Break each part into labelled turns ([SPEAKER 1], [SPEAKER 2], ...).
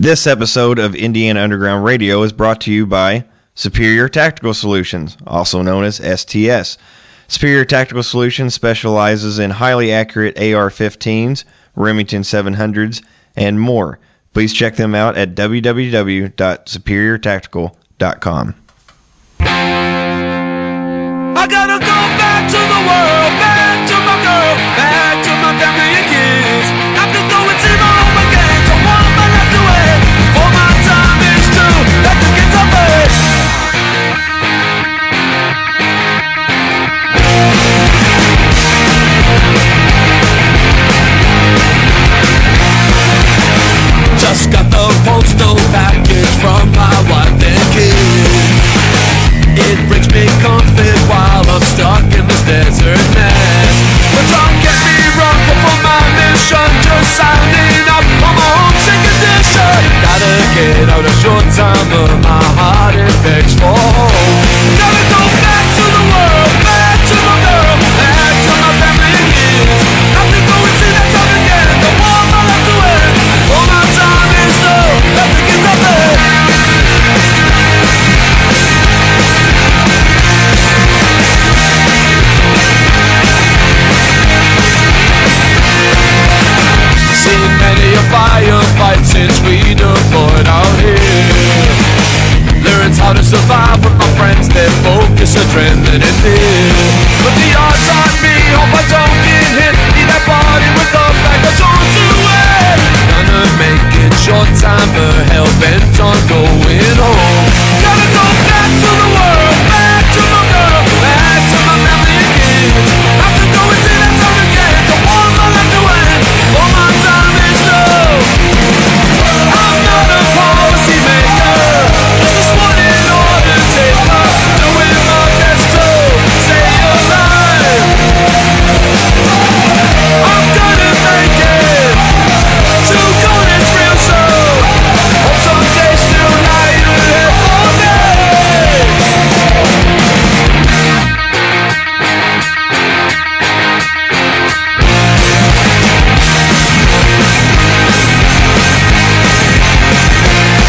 [SPEAKER 1] This episode of Indiana Underground Radio is brought to you by Superior Tactical Solutions, also known as STS. Superior Tactical Solutions specializes in highly accurate AR-15s, Remington 700s, and more. Please check them out at www.superiortactical.com.
[SPEAKER 2] I gotta go back to the world, back to my girl, back to my family and kids. I could go and see my home again, so want my life away. For my time is to let the kids up bed. Just got the postal package from my wife and kids. It brings me comfort while I'm stuck in this desert mess. But don't get me wrong, for my mission, just signing up on my homesick condition. Gotta get out a short time, but my heart it begs for home. Gotta go back to the world, back to my girl, back to my family and kids. Have to go and see that town again, the one I left away. All my time is low, let the kids up there. Seen many a firefight since we deployed out here. Learned how to survive with my friends, their focus, adrenaline and fear. But the odds on me, hope I don't get hit. Need that body with a bag of tools to wear. Gonna make it short time, but hell bent on going home. Gotta go back to the world, back to my girl, back to my family and kids. Have to go and see that town again, the one I left away. All my time is low. I'm not a policy maker, just one in order taker, doing my best to stay alive. I'm gonna make it to go this real soon. Hope someday still light ahead for me.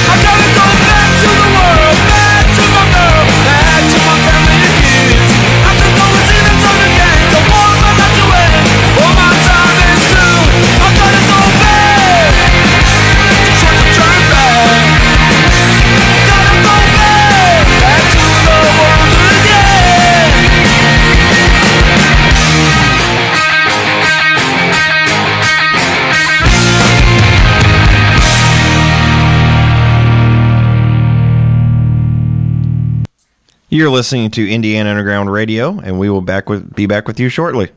[SPEAKER 2] I gotta go back to the world, back to my girl, back to my family and kids. Have to go and see the town again, the one I left away. All my time is through, I gotta go back. Try to turn back. Gotta go back, back to the world again.
[SPEAKER 1] You're listening to Indiana Underground Radio, and we will be back with you shortly.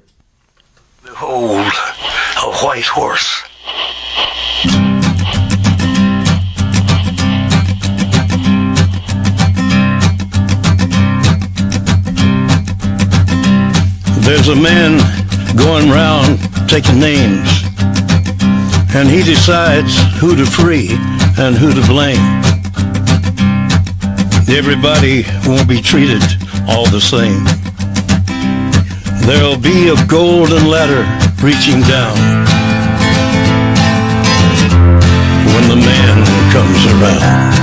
[SPEAKER 3] Behold, a white horse.
[SPEAKER 4] There's a man going round taking names, and he decides who to free and who to blame. Everybody won't be treated all the same. There'll be a golden ladder reaching down when the man comes around.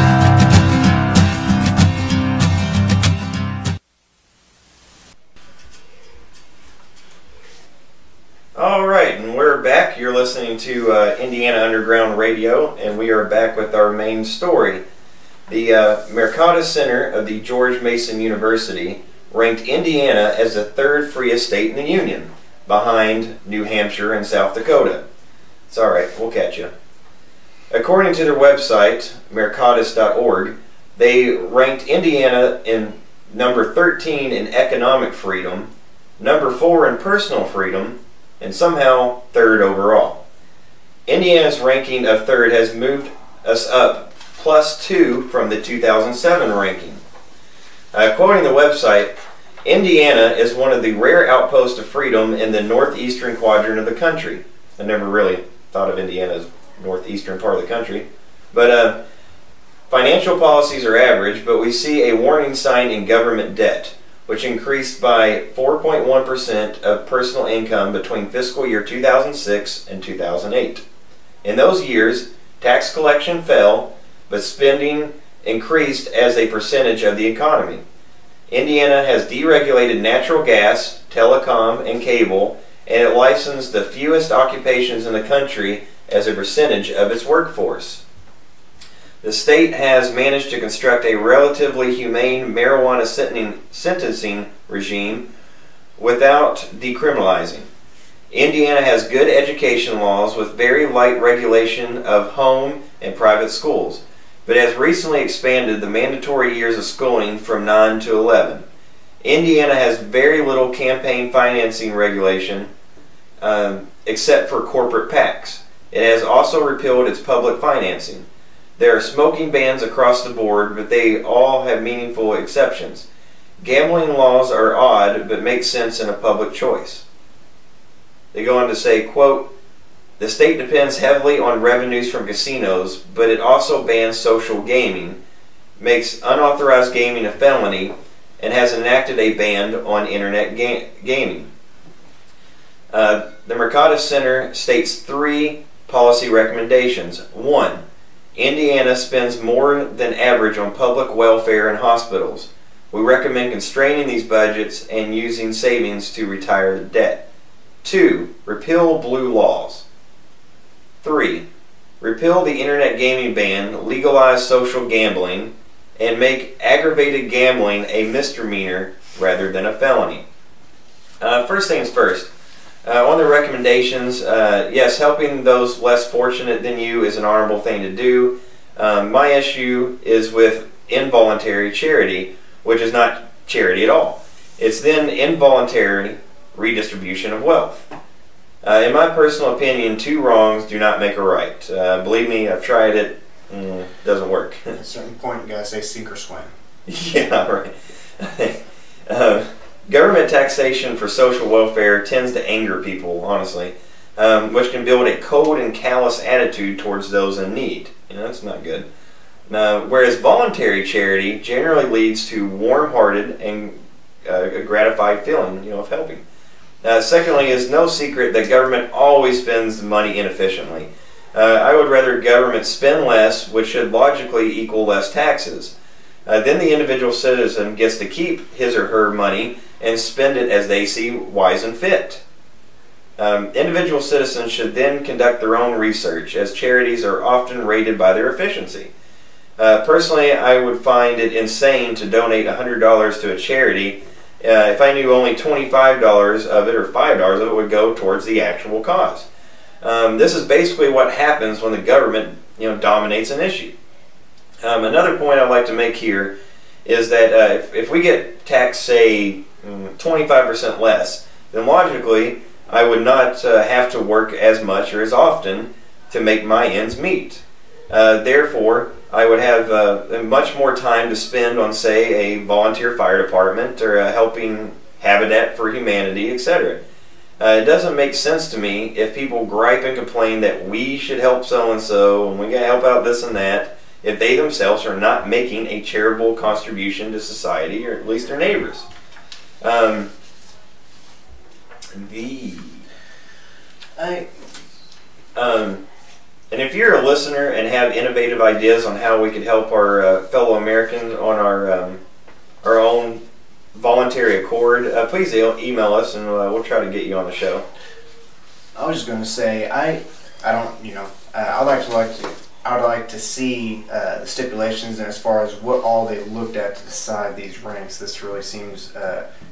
[SPEAKER 1] All right, and we're back. You're listening to Indiana Underground Radio, and we are back with our main story. The Mercatus Center of the George Mason University ranked Indiana as the third freest state in the Union, behind New Hampshire and South Dakota. It's all right, we'll catch you. According to their website, mercatus.org, they ranked Indiana in number 13 in economic freedom, number 4 in personal freedom, and somehow third overall. Indiana's ranking of third has moved us up +2 from the 2007 ranking. Quoting the website, Indiana is one of the rare outposts of freedom in the northeastern quadrant of the country. I never really thought of Indiana as northeastern part of the country. But financial policies are average, but we see a warning sign in government debt, which increased by 4.1% of personal income between fiscal year 2006 and 2008. In those years, Tax collection fell, but spending increased as a percentage of the economy. Indiana has deregulated natural gas, telecom, and cable, and it licensed the fewest occupations in the country as a percentage of its workforce. The state has managed to construct a relatively humane marijuana sentencing regime without decriminalizing. Indiana has good education laws with very light regulation of home and private schools, but has recently expanded the mandatory years of schooling from 9 to 11. Indiana has very little campaign financing regulation except for corporate PACs. It has also repealed its public financing. There are smoking bans across the board, but they all have meaningful exceptions. Gambling laws are odd, but make sense in a public choice. They go on to say, quote, "The state depends heavily on revenues from casinos, but it also bans social gaming, makes unauthorized gaming a felony, and has enacted a ban on internet gaming." The Mercatus Center states 3 policy recommendations. 1. Indiana spends more than average on public welfare and hospitals. We recommend constraining these budgets and using savings to retire the debt. 2. Repeal blue laws. 3. Repeal the internet gaming ban, legalize social gambling, and make aggravated gambling a misdemeanor rather than a felony. First things first. On the recommendations, yes, helping those less fortunate than you is an honorable thing to do. My issue is with involuntary charity, which is not charity at all. It's then involuntary redistribution of wealth. In my personal opinion, 2 wrongs do not make a right. Believe me, I've tried it. Doesn't work.
[SPEAKER 5] At a certain point, you gotta say sink or swim.
[SPEAKER 1] Yeah, right. Government taxation for social welfare tends to anger people, honestly, which can build a cold and callous attitude towards those in need. You know, that's not good. Whereas voluntary charity generally leads to warm-hearted and a gratified feeling, of helping. Secondly, it's no secret that government always spends money inefficiently. I would rather government spend less, which should logically equal less taxes. Then the individual citizen gets to keep his or her money and spend it as they see wise and fit. Individual citizens should then conduct their own research, as charities are often rated by their efficiency. Personally, I would find it insane to donate $100 to a charity if I knew only $25 of it or $5 of it would go towards the actual cause. This is basically what happens when the government dominates an issue. Another point I'd like to make here is that if we get taxed, say, 25% less, then logically I would not have to work as much or as often to make my ends meet. Therefore, I would have much more time to spend on, say, a volunteer fire department or helping Habitat for Humanity, etc. It doesn't make sense to me if people gripe and complain that we should help so-and-so and we got to help out this and that if they themselves are not making a charitable contribution to society, or at least their neighbors. And if you're a listener and have innovative ideas on how we could help our fellow Americans on our own voluntary accord, please email us and we'll try to get you on the show.
[SPEAKER 5] I was just going to say, I would like to see the stipulations, and as far as what all they looked at to decide these ranks. This really seems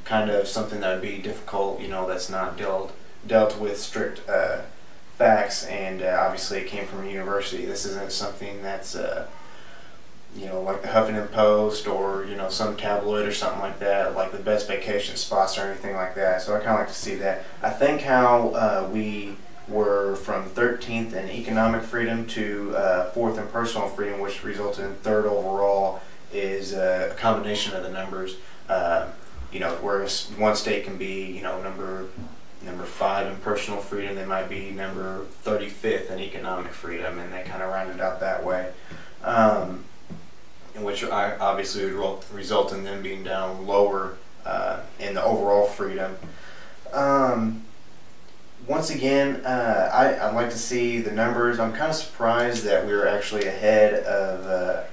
[SPEAKER 5] kind of something that would be difficult, that's not dealt with strict facts, and obviously it came from a university. This isn't something that's like the Huffington Post or some tabloid or something like that, like the best vacation spots or anything like that. So I kind of like to see that. I think how we were from 13th in economic freedom to 4th in personal freedom, which resulted in 3rd overall, is a combination of the numbers. Whereas one state can be number 5 in personal freedom, they might be number 35th in economic freedom, and they kind of rounded out that way. In which I obviously would result in them being down lower in the overall freedom. once again, I'd like to see the numbers. I'm kind of surprised that we were actually ahead of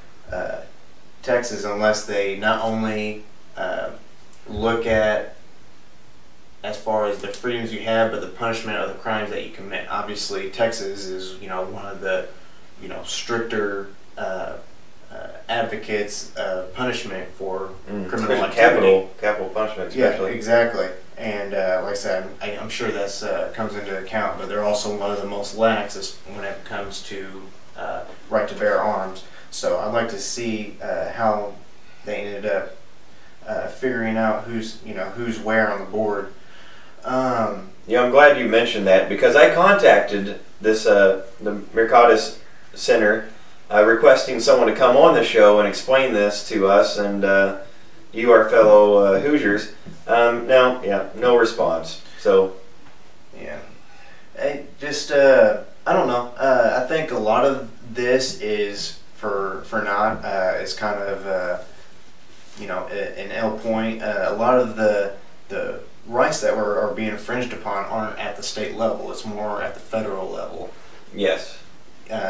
[SPEAKER 5] Texas, unless they not only look at as far as the freedoms you have, but the punishment of the crimes that you commit. Obviously, Texas is, one of the, stricter advocates of punishment for criminal activity.
[SPEAKER 1] Capital punishment, especially.
[SPEAKER 5] Yeah, exactly. And like I said, I'm sure that's comes into account, but they're also one of the most lax when it comes to right to bear arms. So I'd like to see how they ended up figuring out who's where on the board.
[SPEAKER 1] I'm glad you mentioned that, because I contacted this the Mercatus Center requesting someone to come on the show and explain this to us and you, our fellow Hoosiers. No response. So
[SPEAKER 5] yeah, I don't know. I think a lot of this is for naught. It's kind of an L point. A lot of the rights that are being infringed upon aren't at the state level. It's more at the federal level.
[SPEAKER 1] Yes.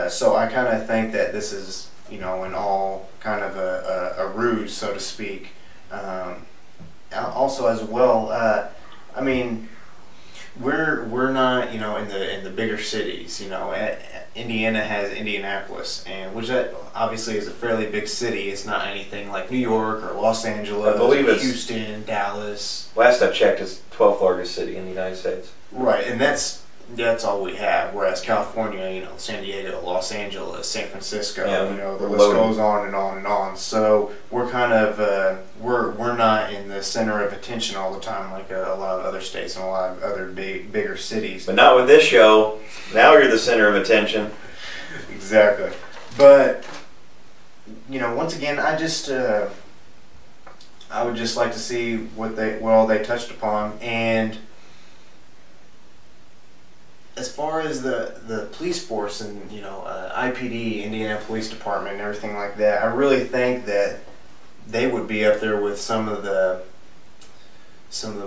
[SPEAKER 5] So I kind of think that this is, in all kind of a ruse, so to speak. Also, as well, I mean, we're not, in the bigger cities. Indiana has Indianapolis, and which that obviously is a fairly big city. It's not anything like New York or Los Angeles,
[SPEAKER 1] I believe it's
[SPEAKER 5] Houston, Dallas.
[SPEAKER 1] Last I checked, it's 12th largest city in the United States.
[SPEAKER 5] Right, and that's all we have. Whereas California, San Diego, Los Angeles, San Francisco, the list goes on and on and on. So we're kind of we're not in the center of attention all the time like a lot of other states and a lot of other bigger cities.
[SPEAKER 1] But not with this show. Now you're the center of attention.
[SPEAKER 5] Exactly. But once again, I would just like to see what all they touched upon. And as far as the police force and IPD, Indiana Police Department, and everything like that, I really think that they would be up there with some of the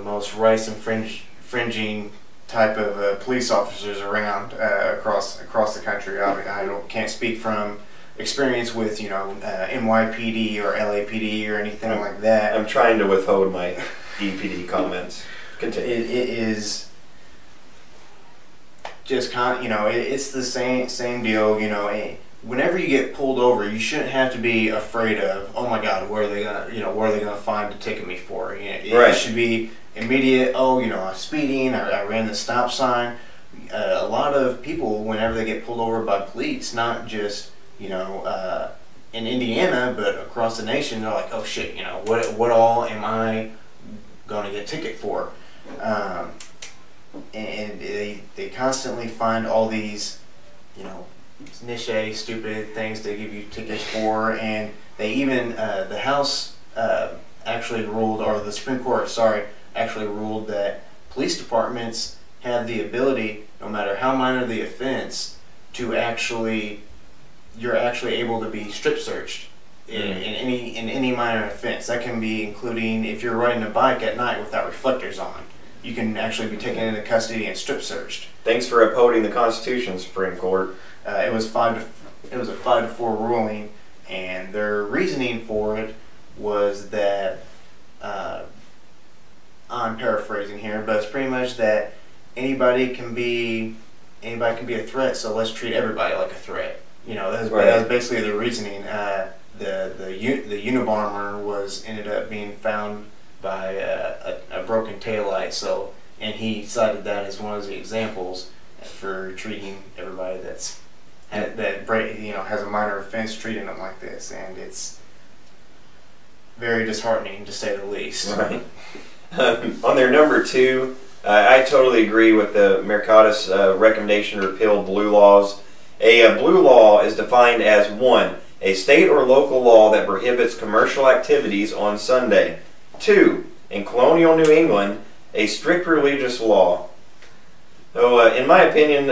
[SPEAKER 5] most rights infringing type of police officers around across the country. I can't speak from experience with NYPD or LAPD or anything like that.
[SPEAKER 1] I'm trying to withhold my EPD comments. Continue.
[SPEAKER 5] It is just it's the same deal. Whenever you get pulled over, you shouldn't have to be afraid of, oh my God, where are they gonna find to ticket me for?
[SPEAKER 1] Right.
[SPEAKER 5] It should be immediate. Oh, I'm speeding. I ran the stop sign. A lot of people, whenever they get pulled over by police, not just in Indiana, but across the nation, they're like, oh shit, what all am I gonna get a ticket for? And they constantly find all these, niche, stupid things to give you tickets for, and they even, the House actually ruled, or the Supreme Court, actually ruled that police departments have the ability, no matter how minor the offense, you're actually able to be strip searched in any minor offense. That can be including if you're riding a bike at night without reflectors on. You can actually be taken into custody and strip searched.
[SPEAKER 1] Thanks for upholding the Constitution, Supreme Court.
[SPEAKER 5] It was a 5-4 ruling, and their reasoning for it was that I'm paraphrasing here, but it's pretty much that anybody can be a threat. So let's treat everybody like a threat. That was basically the reasoning. The Unabomber ended up being found by a broken taillight. And he cited that as one of the examples for treating everybody has a minor offense, treating them like this, and it's very disheartening to say the least.
[SPEAKER 1] Right. On their number 2, I totally agree with the Mercatus recommendation to repeal blue laws. A blue law is defined as 1, a state or local law that prohibits commercial activities on Sunday. 2, in colonial New England, a strict religious law. So, in my opinion,